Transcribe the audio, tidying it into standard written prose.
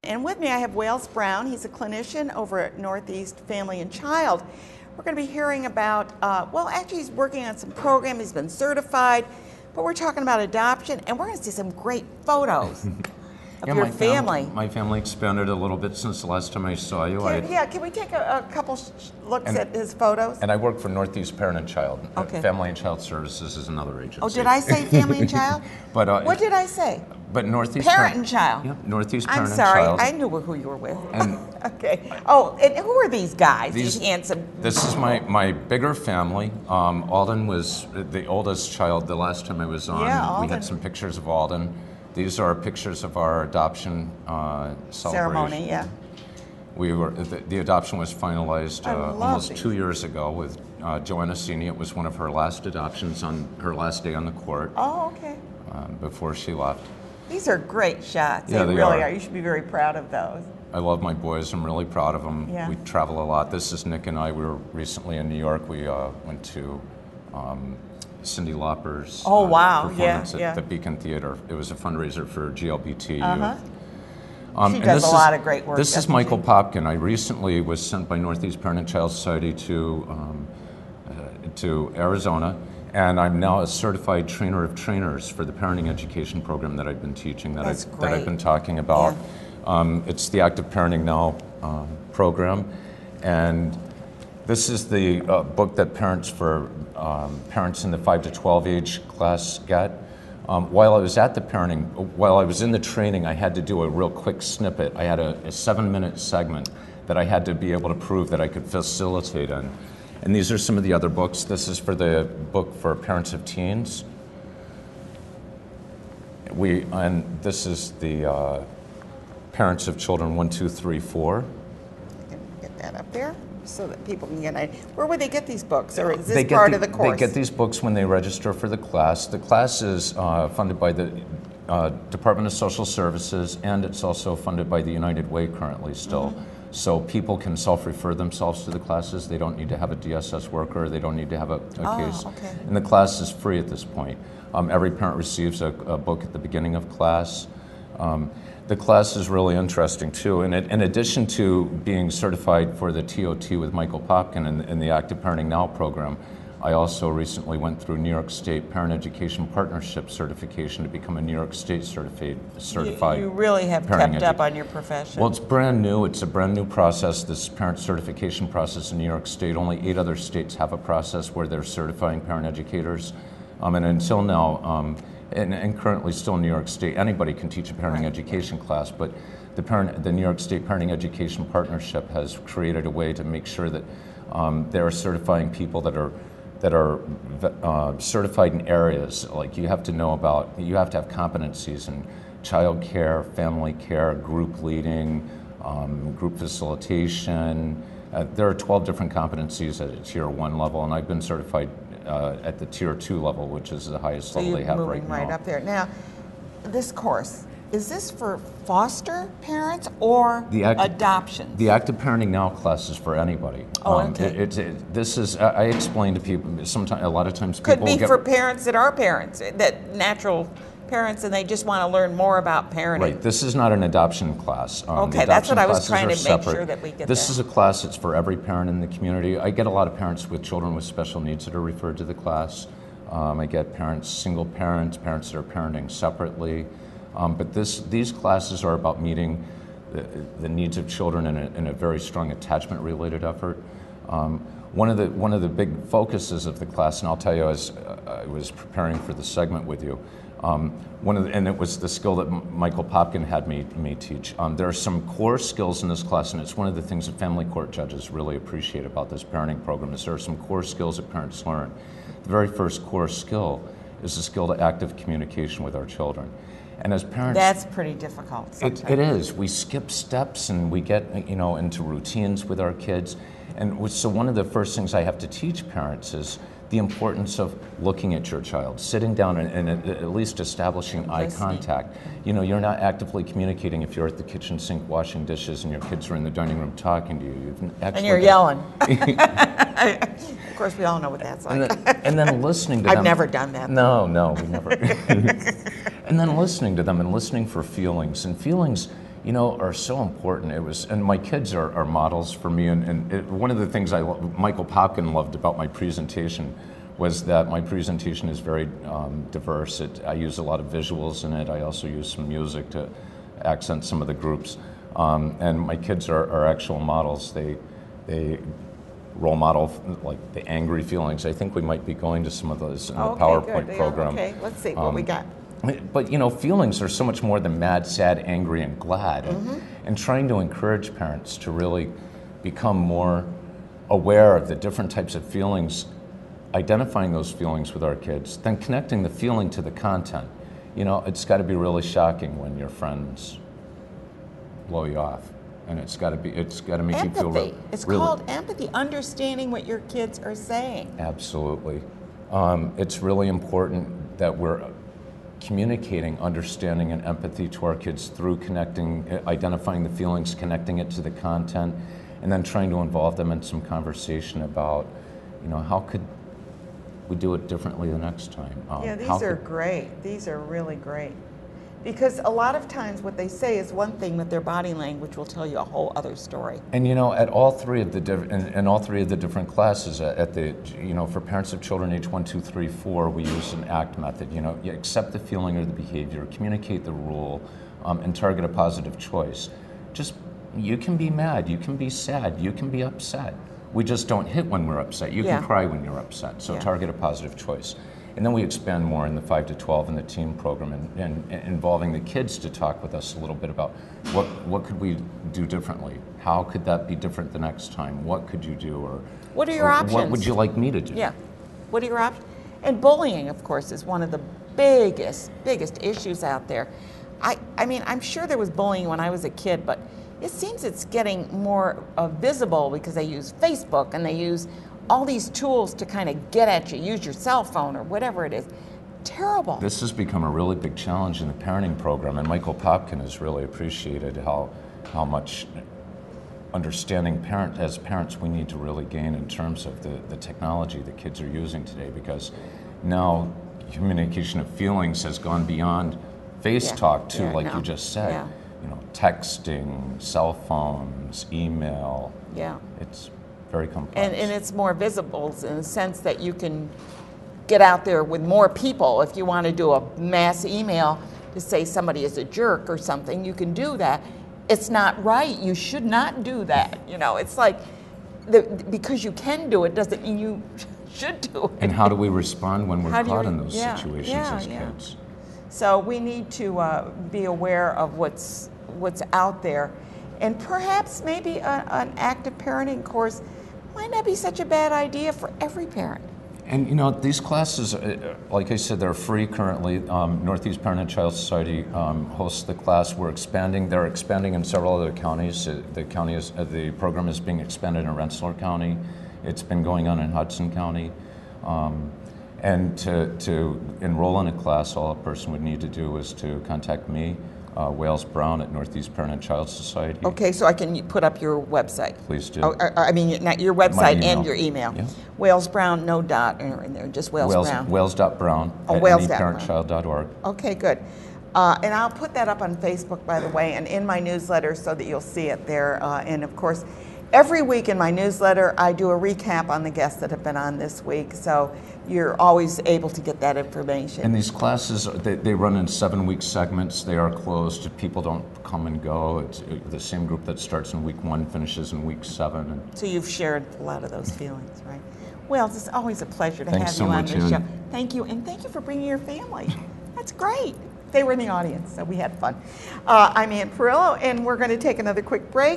And with me I have Wales Brown. He's a clinician over at Northeast Family and Child. We're going to be hearing about, well, actually he's working on some program. He's been certified, but we're talking about adoption, and we're going to see some great photos of your family. My family expanded a little bit since the last time I saw you. Can we take a couple looks at his photos? And I work for Northeast Parent and Child. Okay. Family and Child Services is another agency. Oh, did I say Family and Child? But what did I say? But Northeast Parent and Child. Yep, Northeast I'm Parent sorry, and Child. I knew who you were with. And okay. Oh, and who are these guys? These handsome. This is my bigger family. Alden was the oldest child the last time I was on. Yeah, Alden. We had some pictures of Alden. These are pictures of our adoption celebration. Ceremony, yeah. We were the adoption was finalized almost 2 years ago with Joanna Sini. It was one of her last adoptions on her last day on the court. Oh, okay. Before she left. These are great shots. Yeah, they they really are. You should be very proud of those. I love my boys. I'm really proud of them. Yeah. We travel a lot. This is Nick and I. We were recently in New York. We went to Cyndi Lauper's performance at the Beacon Theater. It was a fundraiser for GLBT youth. She does a lot of great work. This is Michael Popkin. I recently was sent by Northeast Parent and Child Society to Arizona, and I'm now a certified trainer of trainers for the parenting education program that I've been teaching, that I've been talking about. Yeah. It's the Active Parenting Now program, and this is the book that parents in the 5 to 12 age class get. While I was in the training, I had to do a real quick snippet. I had a 7-minute segment that I had to be able to prove that I could facilitate in. And these are some of the other books. This is for the book for parents of teens. And this is the parents of children 1, 2, 3, 4. Get that up there so that people can get it. Where would they get these books, or is this part of the course? They get these books when they register for the class. The class is funded by the Department of Social Services, and it's also funded by the United Way currently still. Mm-hmm. So people can self-refer themselves to the classes. They don't need to have a DSS worker. They don't need to have a case. Okay. And the class is free at this point. Every parent receives a book at the beginning of class. The class is really interesting too. And in addition to being certified for the TOT with Michael Popkin and the Active Parenting Now program, I also recently went through New York State Parent Education Partnership certification to become a New York State certified. You really have kept up on your profession. Well, it's brand new. It's a brand new process, this parent certification process in New York State. Only 8 other states have a process where they're certifying parent educators. And until now, and currently still in New York State, anybody can teach a parenting education class, but the New York State Parent Education Partnership has created a way to make sure that they're certifying people that are certified in areas like you have to have competencies in child care, family care, group leading, group facilitation. There are 12 different competencies at a Tier 1 level, and I've been certified at the Tier 2 level, which is the highest level they have right now. Right up there. Now, this course, is this for foster parents or adoption? The Active Parenting Now class is for anybody. Oh, okay. I explain to people, sometimes, a lot of times people could be for parents that are parents, that natural parents, and they just want to learn more about parenting. Right, this is not an adoption class. Okay, that's what I was trying to make sure that we get This is a class that's for every parent in the community. I get a lot of parents with children with special needs that are referred to the class. I get single parents that are parenting separately. But these classes are about meeting the needs of children in a very strong attachment-related effort. One of the big focuses of the class, and I'll tell you as I was preparing for the segment with you, and it was the skill that Michael Popkin had me teach. There are some core skills in this class, and it's one of the things that family court judges really appreciate about this parenting program, is there are some core skills that parents learn. The very first core skill is the skill to active communication with our children. And as parents, that's pretty difficult sometimes. It is. We skip steps and we get into routines with our kids. And so one of the first things I have to teach parents is the importance of looking at your child, sitting down and at least establishing eye contact. You're not actively communicating if you're at the kitchen sink washing dishes and your kids are in the dining room talking to you. And you're yelling. Of course, we all know what that's like. And then listening to them. I've never done that. No, we never. And then listening to them and listening for feelings. And feelings you know, are so important. And my kids are models for me. One of the things Michael Popkin loved about my presentation was that my presentation is very diverse. I use a lot of visuals in it. I also use some music to accent some of the groups. And my kids are actual models. They role model like the angry feelings. I think we might be going to some of those in the PowerPoint good. program. Okay, let's see what we got. But you know, feelings are so much more than mad, sad, angry, and glad. And trying to encourage parents to really become more aware of the different types of feelings, identifying those feelings with our kids, then connecting the feeling to the content. You know, it's got to be really shocking when your friends blow you off. And it's got to make you feel Empathy. It's called empathy, understanding what your kids are saying. Absolutely. It's really important that we're communicating understanding and empathy to our kids through identifying the feelings, connecting it to the content, and then trying to involve them in some conversation about, you know, how could we do it differently the next time? Yeah, these are great. These are really great. Because a lot of times what they say is one thing, but their body language will tell you a whole other story. And you know, at all three of the different classes, for parents of children age 1, 2, 3, 4, we use an ACT method. You know, you accept the feeling or the behavior, communicate the rule, and target a positive choice. You can be mad, you can be sad, you can be upset. We just don't hit when we're upset. You can cry when you're upset. So target a positive choice. And then we expand more in the 5 to 12 in the team program and involving the kids to talk with us a little bit about what could we do differently? How could that be different the next time? What could you do? Or what are your options? What would you like me to do? Yeah. What are your options? And bullying, of course, is one of the biggest issues out there. I mean, I'm sure there was bullying when I was a kid, but it seems it's getting more visible because they use Facebook and they use all these tools to kind of get at you, use your cell phone or whatever it is. Terrible. This has become a really big challenge in the parenting program, and Michael Popkin has really appreciated how much understanding as parents we need to really gain in terms of the technology the kids are using today, because now communication of feelings has gone beyond face talk to, you just said, you know, texting, cell phones, email. Yeah. It's very complex. And it's more visible in the sense that you can get out there with more people. If you want to do a mass email to say somebody is a jerk or something, you can do that. It's not right. You should not do that. You know, it's like because you can do it doesn't mean you should do it. And how do we respond when we're caught in those situations as kids? So we need to be aware of what's out there. And perhaps maybe an active parenting course might not be such a bad idea for every parent. And you know, these classes, like I said, they're free currently. Northeast Parent and Child Society hosts the class. They're expanding in several other counties. The program is being expanded in Rensselaer County. It's been going on in Hudson County. And to enroll in a class, all a person would need to do is to contact me, Wales Brown at Northeast Parent and Child Society. Okay, so I can put up your website. Please do. I mean, not your website and your email. Yeah. Wales Brown, no dot in there, just Wales Brown. Wales.brown at anyparentchild.org. Okay, good. And I'll put that up on Facebook, by the way, and in my newsletter so that you'll see it there. And of course, every week in my newsletter, I do a recap on the guests that have been on this week. So you're always able to get that information. And these classes, they run in 7-week segments. They are closed. People don't come and go. It's the same group that starts in week 1, finishes in week 7. So you've shared a lot of those feelings, right? Well, it's always a pleasure to Thanks have you on so this much, show. Thank you, and thank you for bringing your family. That's great. They were in the audience, so we had fun. I'm Ann Perillo, and we're going to take another quick break.